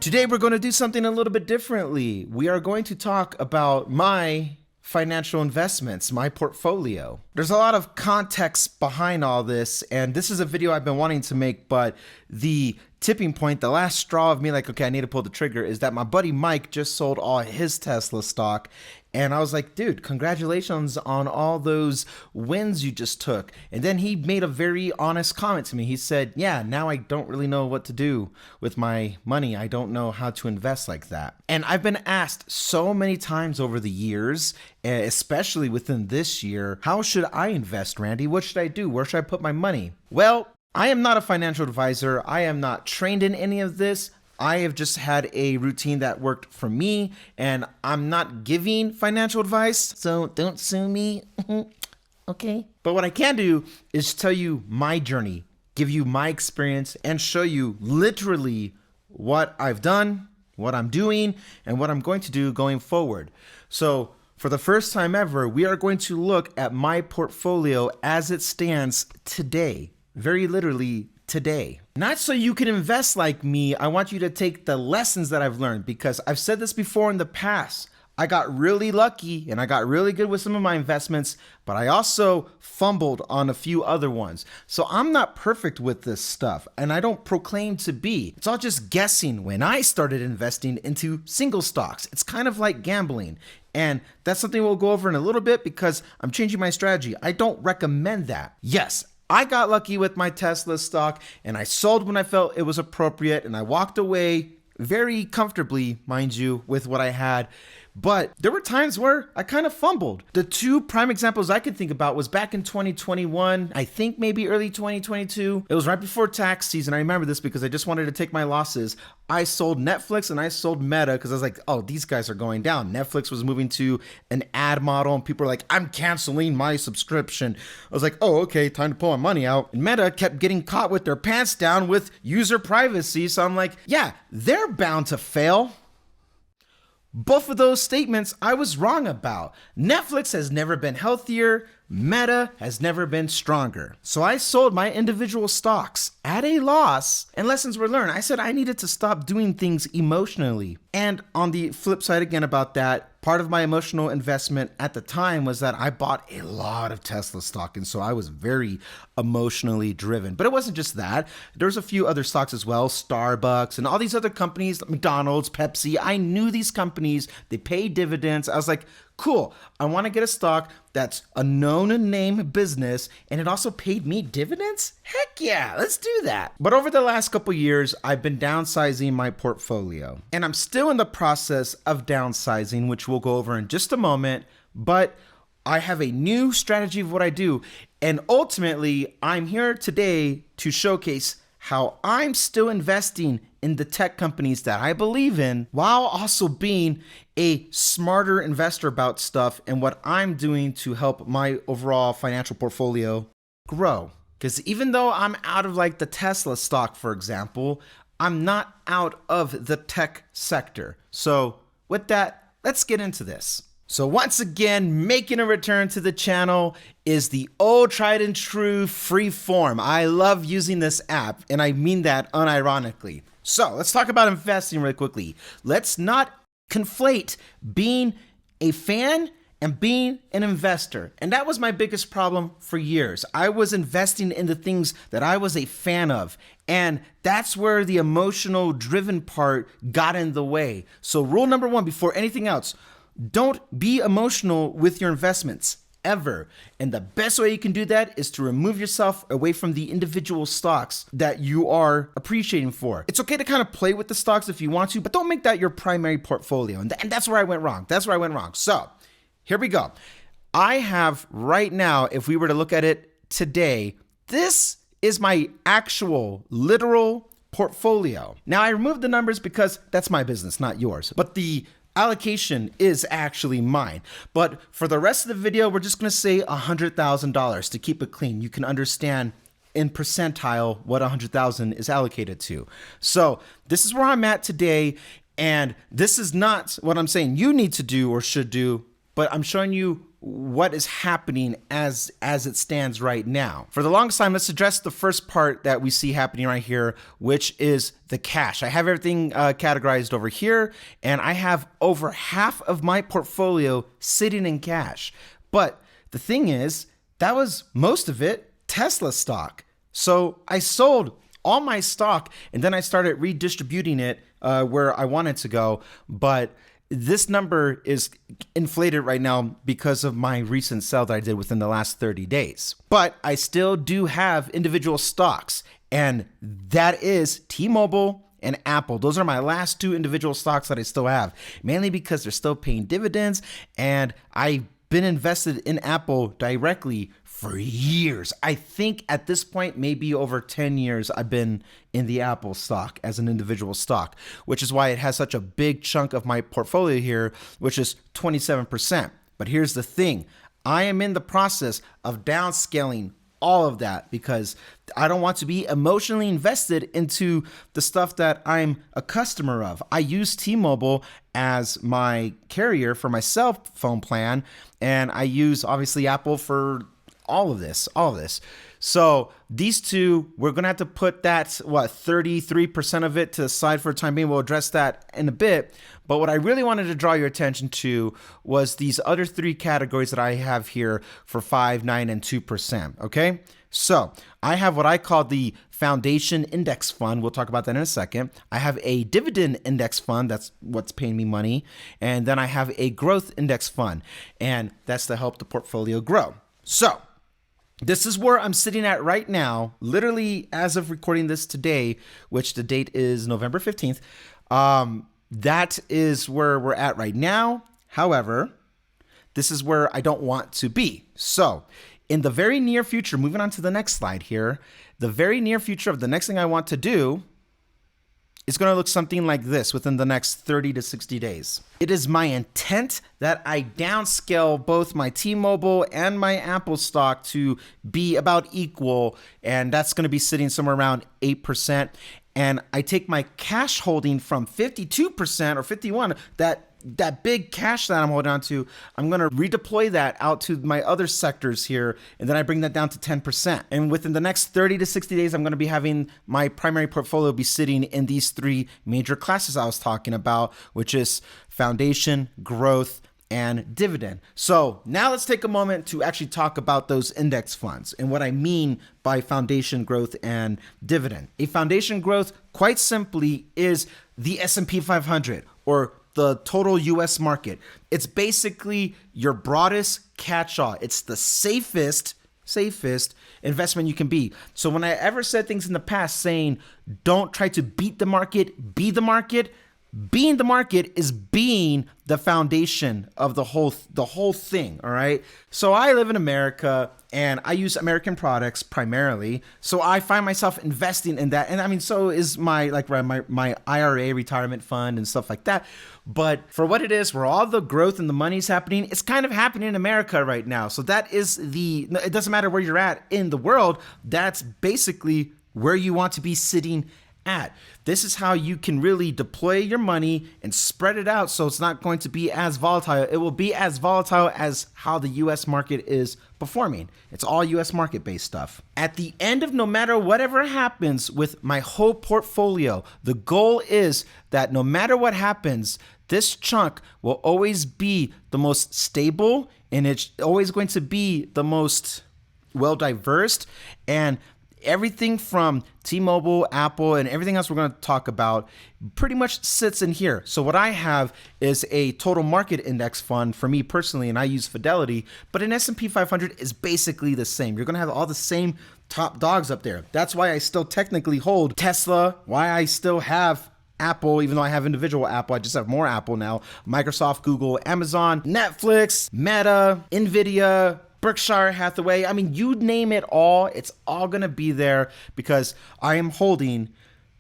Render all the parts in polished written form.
Today we're going to do something a little bit differently. We are going to talk about my financial investments, my portfolio. There's a lot of context behind all this, and this is a video I've been wanting to make, but the tipping point, the last straw of me like, okay, I need to pull the trigger, is that my buddy Mike just sold all his Tesla stock. And I was like, dude, congratulations on all those wins you just took. And then he made a very honest comment to me. He said, yeah, now I don't really know what to do with my money. I don't know how to invest like that. And I've been asked so many times over the years, especially within this year, how should I invest, Randy? What should I do? Where should I put my money? Well, I am not a financial advisor. I am not trained in any of this. I have just had a routine that worked for me, and I'm not giving financial advice, so don't sue me, okay? But what I can do is tell you my journey, give you my experience, and show you literally what I've done, what I'm doing, and what I'm going to do going forward. So for the first time ever, we are going to look at my portfolio as it stands today, very literally today. Not so you can invest like me. I want you to take the lessons that I've learned, because I've said this before in the past. I got really lucky and I got really good with some of my investments, but I also fumbled on a few other ones. So I'm not perfect with this stuff, and I don't proclaim to be. It's all just guessing. When I started investing into single stocks, it's kind of like gambling. And that's something we'll go over in a little bit, because I'm changing my strategy. I don't recommend that. Yes, I got lucky with my Tesla stock, and I sold when I felt it was appropriate, and I walked away very comfortably, mind you, with what I had. But there were times where I kind of fumbled. The two prime examples I could think about was back in 2021, I think maybe early 2022. It was right before tax season. I remember this because I just wanted to take my losses. I sold Netflix and I sold Meta because I was like, oh, these guys are going down. Netflix was moving to an ad model, and people were like, I'm canceling my subscription. I was like, oh, okay, time to pull my money out. And Meta kept getting caught with their pants down with user privacy. So I'm like, yeah, they're bound to fail. Both of those statements I was wrong about. Netflix has never been healthier. Meta has never been stronger. So I sold my individual stocks at a loss, and lessons were learned. I said I needed to stop doing things emotionally. And on the flip side again about that, part of my emotional investment at the time was that I bought a lot of Tesla stock, and so I was very emotionally driven. But it wasn't just that. There was a few other stocks as well, Starbucks and all these other companies, McDonald's, Pepsi. I knew these companies, they pay dividends. I was like, cool, I want to get a stock that's a known name business, and it also paid me dividends? Heck yeah, let's do that. But over the last couple years, I've been downsizing my portfolio, and I'm still in the process of downsizing, which we'll go over in just a moment, but I have a new strategy of what I do, and ultimately, I'm here today to showcase how I'm still investing in the tech companies that I believe in, while also being a smarter investor about stuff and what I'm doing to help my overall financial portfolio grow. Because even though I'm out of like the Tesla stock, for example, I'm not out of the tech sector. So with that, let's get into this. So once again, making a return to the channel is the old tried and true Freeform. I love using this app, and I mean that unironically. So let's talk about investing really quickly. Let's not conflate being a fan and being an investor. And that was my biggest problem for years. I was investing in the things that I was a fan of. And that's where the emotional driven part got in the way. So rule number one, before anything else, don't be emotional with your investments, ever. And the best way you can do that is to remove yourself away from the individual stocks that you are appreciating for. It's okay to kind of play with the stocks if you want to, but don't make that your primary portfolio. And that's where I went wrong. That's where I went wrong. So here we go. I have right now, if we were to look at it today, this is my actual literal portfolio. Now I removed the numbers because that's my business, not yours. But the allocation is actually mine. But for the rest of the video, we're just gonna say $100,000 to keep it clean. You can understand in percentile what 100,000 is allocated to. So this is where I'm at today, and this is not what I'm saying you need to do or should do, but I'm showing you what is happening as it stands right now. For the longest time, let's address the first part that we see happening right here, which is the cash. I have everything categorized over here, and I have over half of my portfolio sitting in cash. But the thing is, that was most of it Tesla stock. So I sold all my stock, and then I started redistributing it where I wanted to go. But this number is inflated right now because of my recent sell that I did within the last 30 days. But I still do have individual stocks, and that is T-Mobile and Apple. Those are my last two individual stocks that I still have, mainly because they're still paying dividends, and I've been invested in Apple directly for years. I think at this point, maybe over 10 years, I've been in the Apple stock as an individual stock, which is why it has such a big chunk of my portfolio here, which is 27%. But here's the thing. I am in the process of downscaling all of that because I don't want to be emotionally invested into the stuff that I'm a customer of. I use T-Mobile as my carrier for my cell phone plan, and I use obviously Apple for all of this. So these two, we're going to have to put that, 33% of it to the side for the time being. We'll address that in a bit. But what I really wanted to draw your attention to was these other three categories that I have here for 5%, 9%, and 2%. Okay. So I have what I call the Foundation Index Fund. We'll talk about that in a second. I have a Dividend Index Fund. That's what's paying me money. And then I have a Growth Index Fund. And that's to help the portfolio grow. So this is where I'm sitting at right now, literally as of recording this today, which the date is November 15th. That is where we're at right now. However, this is where I don't want to be. So in the very near future, moving on to the next slide here, the very near future of the next thing I want to do is going to look something like this within the next 30 to 60 days. It is my intent that I downscale both my T-Mobile and my Apple stock to be about equal, and that's going to be sitting somewhere around 8%. And I take my cash holding from 52% or 51%, that big cash that I'm holding on to, I'm going to redeploy that out to my other sectors here, and then I bring that down to 10%. And within the next 30 to 60 days, I'm going to be having my primary portfolio be sitting in these three major classes I was talking about, which is foundation, growth, and dividend. So now let's take a moment to actually talk about those index funds and what I mean by foundation, growth, and dividend. A foundation growth, quite simply, is the S&P 500 or the total US market. It's basically your broadest catch-all. It's the safest investment you can be. So when I ever said things in the past saying, don't try to beat the market, be the market, being the market is being the foundation of the whole thing. All right. So I live in America and I use American products primarily. So I find myself investing in that. And I mean, so is my IRA retirement fund and stuff like that. But for what it is, where all the growth and the money's happening, it's kind of happening in America right now. So that is it doesn't matter where you're at in the world. That's basically where you want to be sitting at. This is how you can really deploy your money and spread it out so it's not going to be as volatile. It will be as volatile as how the US market is performing. It's all US market based stuff. At the end of no matter whatever happens with my whole portfolio, the goal is that no matter what happens, this chunk will always be the most stable and it's always going to be the most well-diversed, and everything from T-Mobile, Apple, and everything else we're going to talk about pretty much sits in here. So what I have is a total market index fund for me personally, and I use Fidelity, but an S&P 500 is basically the same. You're going to have all the same top dogs up there. That's why I still technically hold Tesla, why I still have Apple, even though I have individual Apple, I just have more Apple now, Microsoft, Google, Amazon, Netflix, Meta, Nvidia, Berkshire Hathaway. I mean, you name it all, it's all going to be there because I am holding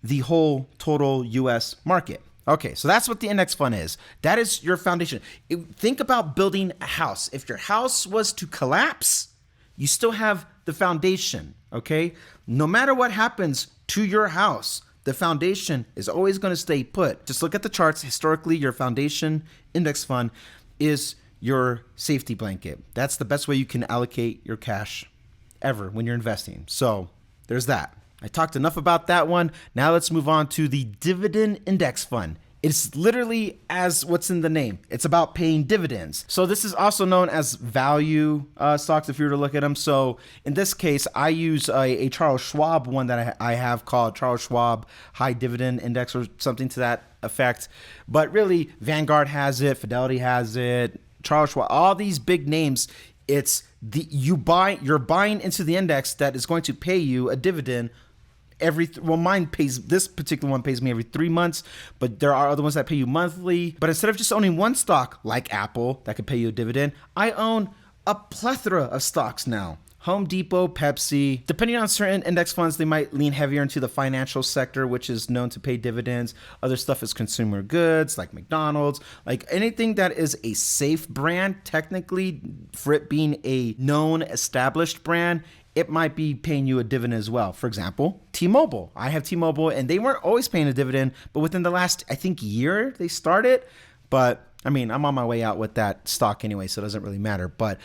the whole total US market. Okay, so that's what the index fund is. That is your foundation. Think about building a house. If your house was to collapse, you still have the foundation, okay? No matter what happens to your house, the foundation is always going to stay put. Just look at the charts. Historically, your foundation index fund is your safety blanket. That's the best way you can allocate your cash ever when you're investing. So there's that. I talked enough about that one. Now let's move on to the dividend index fund. It's literally as what's in the name. It's about paying dividends. So this is also known as value stocks if you were to look at them. So in this case, I use a Charles Schwab one that I have called Charles Schwab High Dividend Index or something to that effect. But really, Vanguard has it, Fidelity has it, Charles Schwab, all these big names. It's you're buying into the index that is going to pay you a dividend this particular one pays me every 3 months, but there are other ones that pay you monthly. But instead of just owning one stock like Apple that could pay you a dividend, I own a plethora of stocks now. Home Depot, Pepsi. Depending on certain index funds, they might lean heavier into the financial sector, which is known to pay dividends. Other stuff is consumer goods, like McDonald's, like anything that is a safe brand, technically, for it being a known, established brand, it might be paying you a dividend as well. For example, T-Mobile. I have T-Mobile, and they weren't always paying a dividend, but within the last, I think, year, they started. But, I mean, I'm on my way out with that stock anyway, so it doesn't really matter. But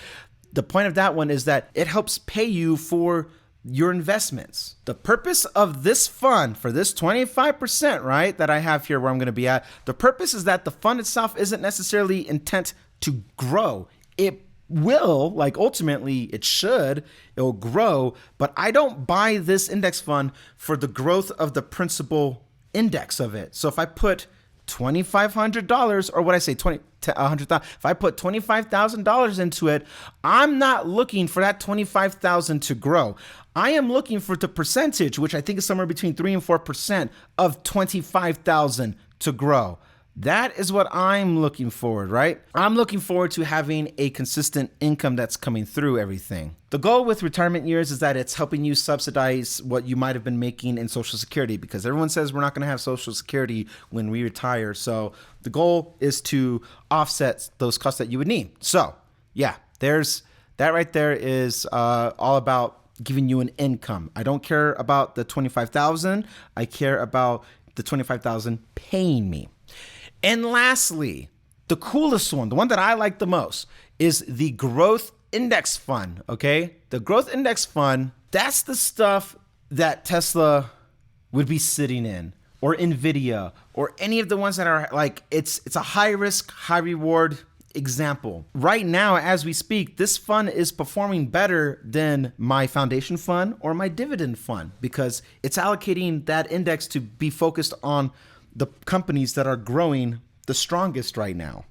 the point of that one is that it helps pay you for your investments. The purpose of this fund, for this 25%, right, that I have here where I'm going to be at, the purpose is that the fund itself isn't necessarily intent to grow. It will, like ultimately it'll grow, but I don't buy this index fund for the growth of the principal index of it. So if I put $2,500 or what I say, $100,000, if I put $25,000 into it, I'm not looking for that $25,000 to grow. I am looking for the percentage, which I think is somewhere between 3 and 4% of $25,000 to grow. That is what I'm looking forward, right? I'm looking forward to having a consistent income that's coming through everything. The goal with retirement years is that it's helping you subsidize what you might have been making in Social Security, because everyone says we're not going to have Social Security when we retire. So the goal is to offset those costs that you would need. So yeah, there's that right there is all about giving you an income. I don't care about the $25,000. I care about the $25,000 paying me. And lastly, the coolest one, the one that I like the most, is the Growth Index Fund, okay? The Growth Index Fund, that's the stuff that Tesla would be sitting in, or Nvidia, or any of the ones that are like, it's a high risk, high reward example. Right now, as we speak, this fund is performing better than my foundation fund or my dividend fund because it's allocating that index to be focused on the companies that are growing the strongest right now.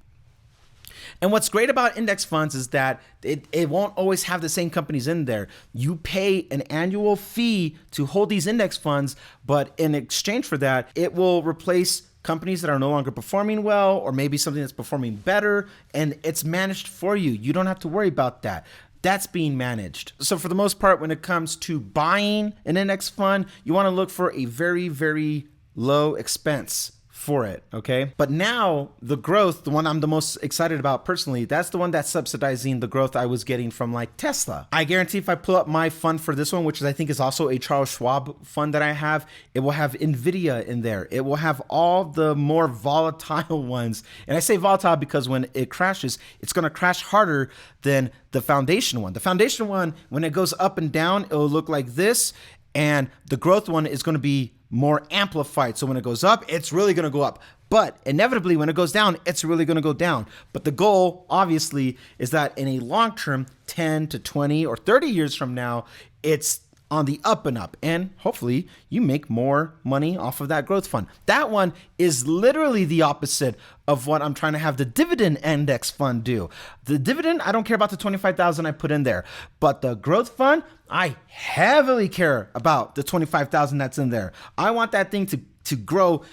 And what's great about index funds is that it won't always have the same companies in there. You pay an annual fee to hold these index funds, but in exchange for that, it will replace companies that are no longer performing well, or maybe something that's performing better, and it's managed for you. You don't have to worry about that. That's being managed. So for the most part, when it comes to buying an index fund, you want to look for a very, very low expense for it, okay? But now the growth, the one I'm the most excited about personally, that's the one that's subsidizing the growth I was getting from like Tesla. I guarantee if I pull up my fund for this one, which is I think is also a Charles Schwab fund that I have, it will have Nvidia in there. It will have all the more volatile ones. And I say volatile because when it crashes, it's gonna crash harder than the foundation one. The foundation one, when it goes up and down, it will look like this. And the growth one is gonna be more amplified. So when it goes up, it's really going to go up. But inevitably, when it goes down, it's really going to go down. But the goal, obviously, is that in a long term, 10 to 20 or 30 years from now, it's on the up and up. And hopefully, you make more money off of that growth fund. That one is literally the opposite of what I'm trying to have the dividend index fund do. The dividend, I don't care about the $25,000 I put in there. But the growth fund, I heavily care about the $25,000 that's in there. I want that thing to grow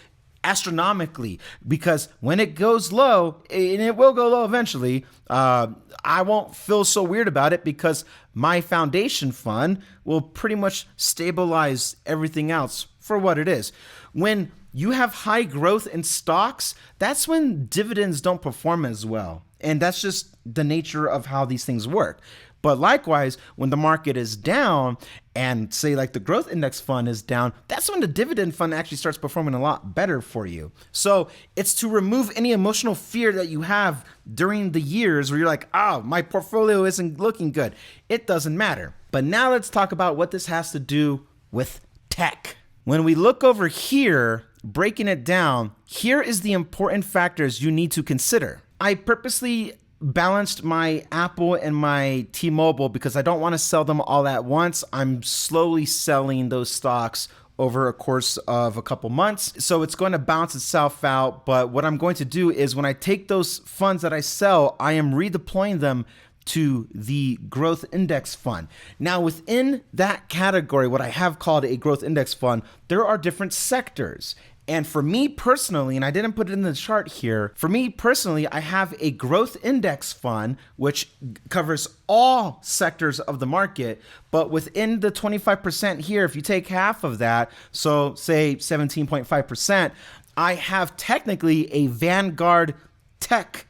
astronomically, because when it goes low, and it will go low eventually, I won't feel so weird about it because my foundation fund will pretty much stabilize everything else for what it is. When you have high growth in stocks, that's when dividends don't perform as well. And that's just the nature of how these things work. But likewise, when the market is down and say like the growth index fund is down, that's when the dividend fund actually starts performing a lot better for you. So it's to remove any emotional fear that you have during the years where you're like, oh, my portfolio isn't looking good. It doesn't matter. But now let's talk about what this has to do with tech. When we look over here, breaking it down, here is the important factors you need to consider. I purposely balanced my Apple and my T-Mobile because I don't want to sell them all at once. I'm slowly selling those stocks over a course of a couple months. So it's going to balance itself out. But what I'm going to do is when I take those funds that I sell, I am redeploying them to the growth index fund. Now within that category, what I have called a growth index fund, there are different sectors. And for me personally, and I didn't put it in the chart here, for me personally, I have a growth index fund, which covers all sectors of the market. But within the 25% here, if you take half of that, so say 17.5%, I have technically a Vanguard Tech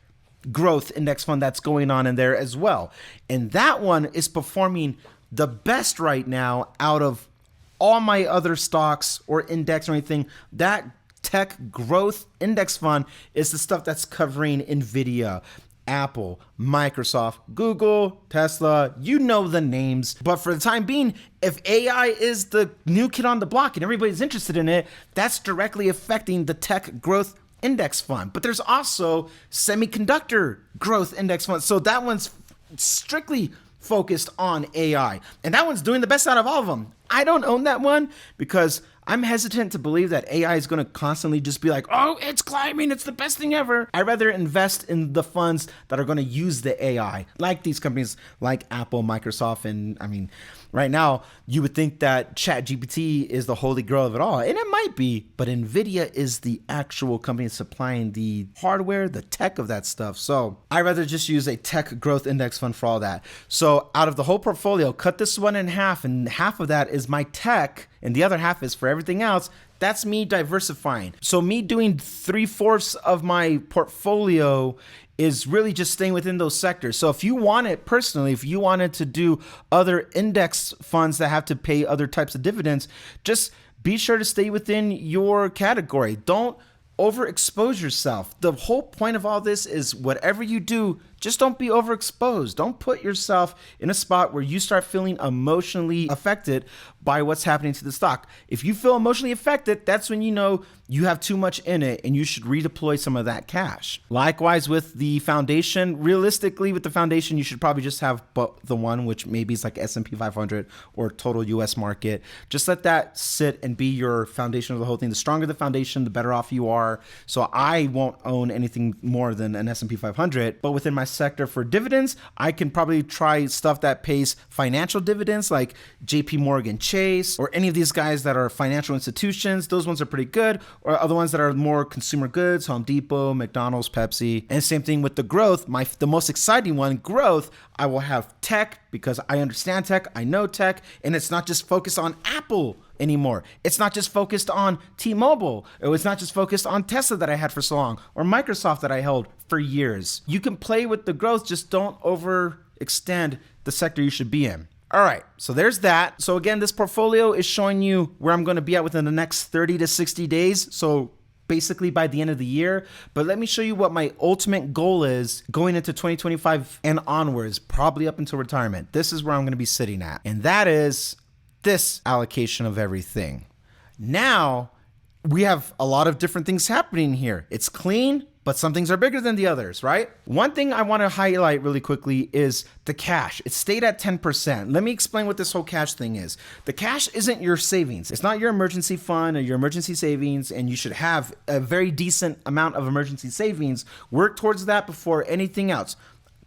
growth index fund that's going on in there as well. And that one is performing the best right now out of all my other stocks or index or anything. That tech growth index fund is the stuff that's covering Nvidia, Apple, Microsoft, Google, Tesla, you know the names. But for the time being, if AI is the new kid on the block and everybody's interested in it, that's directly affecting the tech growth index fund. But there's also semiconductor growth index fund. So that one's strictly focused on AI. And that one's doing the best out of all of them. I don't own that one because I'm hesitant to believe that AI is going to constantly just be like, oh, it's climbing, it's the best thing ever. I'd rather invest in the funds that are going to use the AI, like these companies like Apple, Microsoft, and I mean, right now, you would think that ChatGPT is the holy grail of it all, and it might be, but NVIDIA is the actual company supplying the hardware, the tech of that stuff. So I'd rather just use a tech growth index fund for all that. So out of the whole portfolio, cut this one in half, and half of that is my tech, and the other half is for everything else. That's me diversifying. So me doing 3/4 of my portfolio is really just staying within those sectors. So if you want it personally, if you wanted to do other index funds that have to pay other types of dividends, just be sure to stay within your category. Don't overexpose yourself. The whole point of all this is whatever you do, just don't be overexposed. Don't put yourself in a spot where you start feeling emotionally affected by what's happening to the stock. If you feel emotionally affected, that's when you know you have too much in it and you should redeploy some of that cash. Likewise with the foundation, realistically with the foundation, you should probably just have the one, which maybe is like S&P 500 or total US market. Just let that sit and be your foundation of the whole thing. The stronger the foundation, the better off you are. So I won't own anything more than an S&P 500, but within my sector for dividends, I can probably try stuff that pays financial dividends like JP Morgan Chase or any of these guys that are financial institutions. Those ones are pretty good. Or other ones that are more consumer goods, Home Depot, McDonald's, Pepsi. And same thing with the growth. The most exciting one, growth, I will have tech because I understand tech, I know tech, and it's not just focused on Apple anymore. It's not just focused on T-Mobile. It's not just focused on Tesla that I had for so long or Microsoft that I held for years. You can play with the growth, just don't overextend the sector you should be in. All right, so there's that. So again, this portfolio is showing you where I'm going to be at within the next 30 to 60 days. So basically by the end of the year. But let me show you what my ultimate goal is going into 2025 and onwards, probably up until retirement. This is where I'm going to be sitting at. And that is this allocation of everything. Now, we have a lot of different things happening here. It's clean, but some things are bigger than the others, right? One thing I want to highlight really quickly is the cash. It stayed at 10%. Let me explain what this whole cash thing is. The cash isn't your savings. It's not your emergency fund or your emergency savings, and you should have a very decent amount of emergency savings. Work towards that before anything else.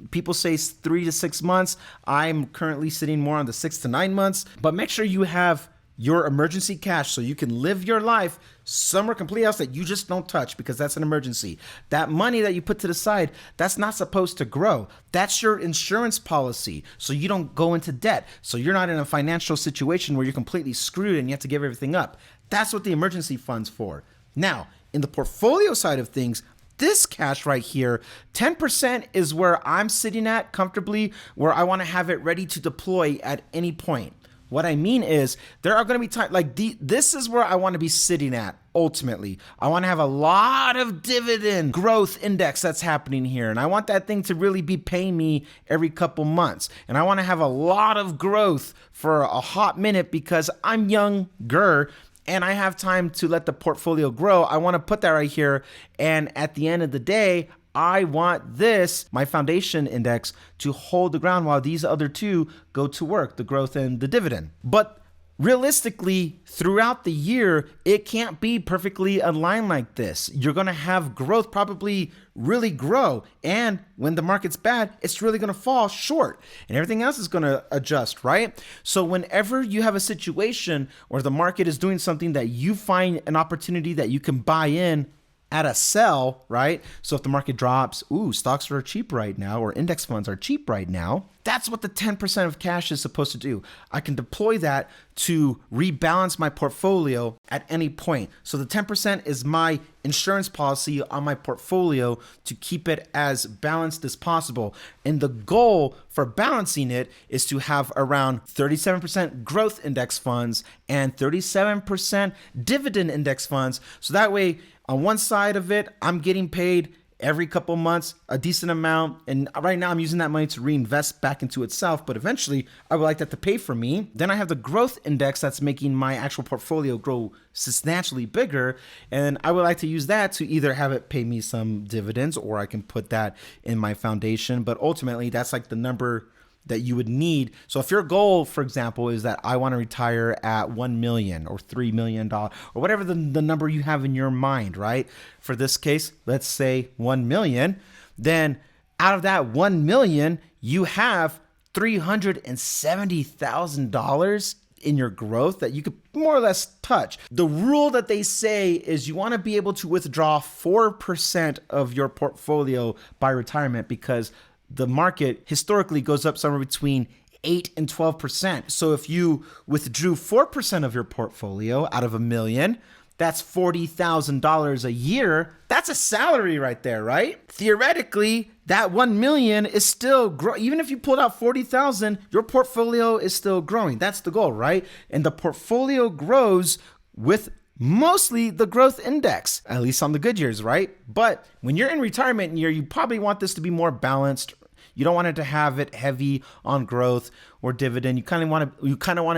People say 3 to 6 months. I'm currently sitting more on the 6 to 9 months, but make sure you have your emergency cash so you can live your life somewhere completely else that you just don't touch because that's an emergency. That money that you put to the side, that's not supposed to grow. That's your insurance policy so you don't go into debt. So you're not in a financial situation where you're completely screwed and you have to give everything up. That's what the emergency fund's for. Now, in the portfolio side of things, this cash right here, 10% is where I'm sitting at comfortably, where I want to have it ready to deploy at any point. What I mean is there are going to be times like this is where I want to be sitting at ultimately. I want to have a lot of dividend growth index that's happening here. And I want that thing to really be paying me every couple months. And I want to have a lot of growth for a hot minute because I'm younger and I have time to let the portfolio grow. I want to put that right here. And at the end of the day, I want this, my foundation index, to hold the ground while these other two go to work, the growth and the dividend. But realistically, throughout the year, it can't be perfectly aligned like this. You're going to have growth probably really grow. And when the market's bad, it's really going to fall short and everything else is going to adjust, right? So whenever you have a situation where the market is doing something that you find an opportunity that you can buy in at a sell, right? So if the market drops, stocks are cheap right now, or index funds are cheap right now, that's what the 10% of cash is supposed to do. I can deploy that to rebalance my portfolio at any point. So the 10% is my insurance policy on my portfolio to keep it as balanced as possible. And the goal for balancing it is to have around 37% growth index funds and 37% dividend index funds. So that way, on one side of it, I'm getting paid every couple months a decent amount. And right now I'm using that money to reinvest back into itself. But eventually I would like that to pay for me. Then I have the growth index that's making my actual portfolio grow substantially bigger. And I would like to use that to either have it pay me some dividends or I can put that in my foundation. But ultimately that's like the number that you would need. So if your goal, for example, is that I want to retire at 1 million or $3 million or whatever the number you have in your mind, right? For this case, let's say 1 million, then out of that 1 million, you have $370,000 in your growth that you could more or less touch. The rule that they say is you want to be able to withdraw 4% of your portfolio by retirement because the market historically goes up somewhere between 8 and 12%. So if you withdrew 4% of your portfolio out of $1 million, that's $40,000 a year. That's a salary right there, right? Theoretically, that 1 million is still even if you pulled out 40,000, your portfolio is still growing. That's the goal, right? And the portfolio grows with mostly the growth index, at least on the good years, right? But when you're in retirement year, you probably want this to be more balanced. You don't want it to have it heavy on growth or dividend. You kind of want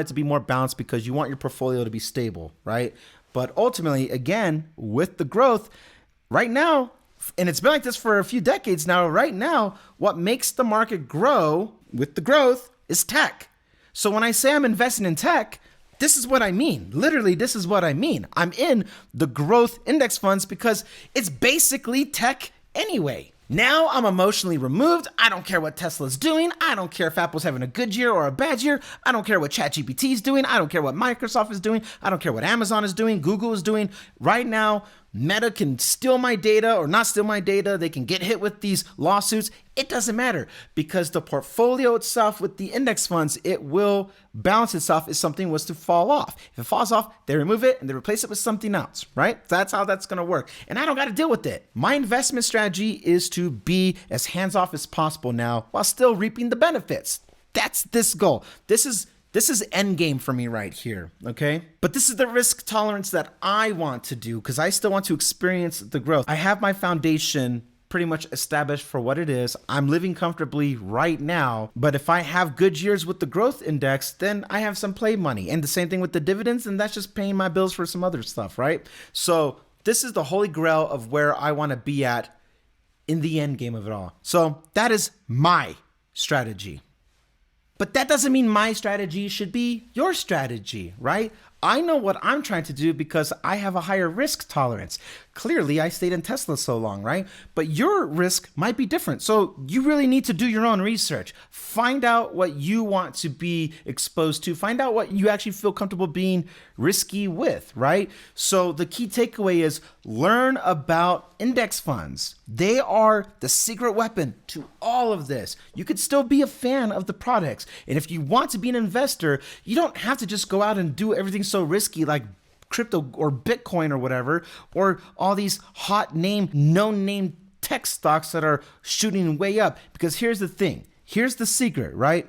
it to be more balanced because you want your portfolio to be stable, right? But ultimately, again, with the growth right now, and it's been like this for a few decades now, right now, what makes the market grow with the growth is tech. So when I say I'm investing in tech, this is what I mean. Literally, this is what I mean. I'm in the growth index funds because it's basically tech anyway. Now I'm emotionally removed. I don't care what Tesla's doing. I don't care if Apple's having a good year or a bad year. I don't care what ChatGPT is doing. I don't care what Microsoft is doing. I don't care what Amazon is doing, Google is doing. Right now, Meta can steal my data or not steal my data. They can get hit with these lawsuits. It doesn't matter because the portfolio itself with the index funds, it will balance itself if something was to fall off. If it falls off, they remove it and they replace it with something else, right? That's how that's going to work. And I don't got to deal with it. My investment strategy is to be as hands-off as possible now while still reaping the benefits. That's this goal. This is end game for me right here, okay? But this is the risk tolerance that I want to do because I still want to experience the growth. I have my foundation pretty much established for what it is. I'm living comfortably right now, but if I have good years with the growth index, then I have some play money. And the same thing with the dividends, and that's just paying my bills for some other stuff, right? So this is the holy grail of where I want to be at in the end game of it all. So that is my strategy. But that doesn't mean my strategy should be your strategy, right? I know what I'm trying to do because I have a higher risk tolerance. Clearly, I stayed in Tesla so long, right? But your risk might be different. So you really need to do your own research. Find out what you want to be exposed to. Find out what you actually feel comfortable being risky with, right? So the key takeaway is learn about index funds. They are the secret weapon to all of this. You could still be a fan of the products. And if you want to be an investor, you don't have to just go out and do everything so risky like crypto or Bitcoin or whatever, or all these hot name, no name tech stocks that are shooting way up. Because here's the thing. Here's the secret, right?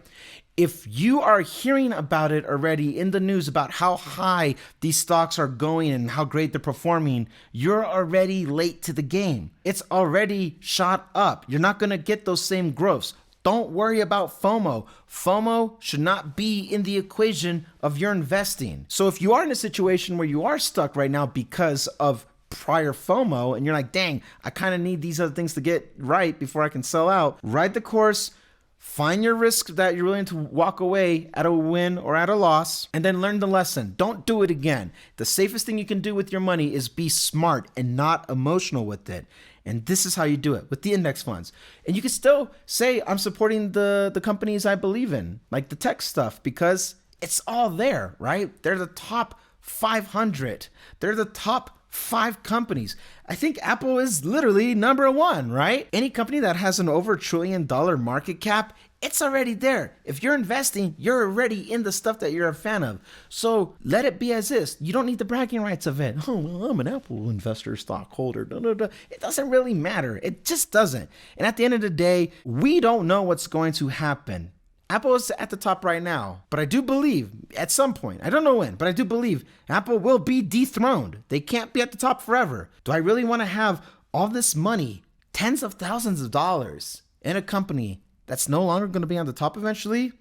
If you are hearing about it already in the news about how high these stocks are going and how great they're performing, you're already late to the game. It's already shot up. You're not going to get those same growths. Don't worry about FOMO. FOMO should not be in the equation of your investing. So if you are in a situation where you are stuck right now because of prior FOMO and you're like, dang, I kind of need these other things to get right before I can sell out, ride the course. Find your risk that you're willing to walk away at a win or at a loss, and then learn the lesson. Don't do it again. The safest thing you can do with your money is be smart and not emotional with it. And this is how you do it with the index funds. And you can still say, I'm supporting the companies I believe in, like the tech stuff, because it's all there, right? They're the top 500. They're the top 5 companies. I think Apple is literally number 1, right? Any company that has an over $1 trillion market cap, it's already there. If you're investing, you're already in the stuff that you're a fan of. So let it be as is. You don't need the bragging rights of it. Oh, well, I'm an Apple investor, stockholder. It doesn't really matter. It just doesn't. And at the end of the day, we don't know what's going to happen. Apple is at the top right now, but I do believe at some point, I don't know when, but I do believe Apple will be dethroned. They can't be at the top forever. Do I really want to have all this money, tens of thousands of dollars, in a company that's no longer going to be on the top eventually?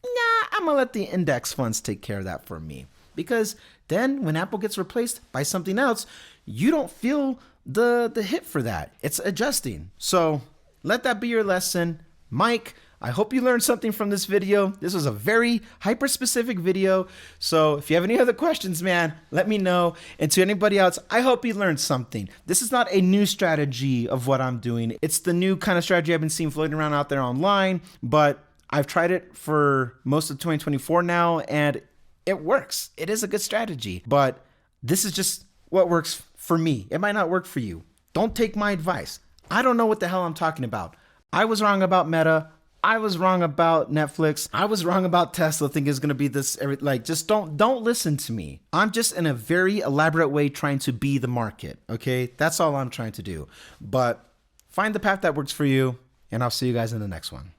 Nah, I'm going to let the index funds take care of that for me. Because then when Apple gets replaced by something else, you don't feel the hit for that. It's adjusting. So let that be your lesson. Mike, I hope you learned something from this video. This was a very hyper-specific video. So if you have any other questions, man, let me know. And to anybody else, I hope you learned something. This is not a new strategy of what I'm doing. It's the new kind of strategy I've been seeing floating around out there online, but I've tried it for most of 2024 now, and it works. It is a good strategy, but this is just what works for me. It might not work for you. Don't take my advice. I don't know what the hell I'm talking about. I was wrong about Meta. I was wrong about Netflix. I was wrong about Tesla thinking it's going to be this, like, just don't listen to me. I'm just in a very elaborate way trying to be the market. Okay. That's all I'm trying to do, but find the path that works for you. And I'll see you guys in the next one.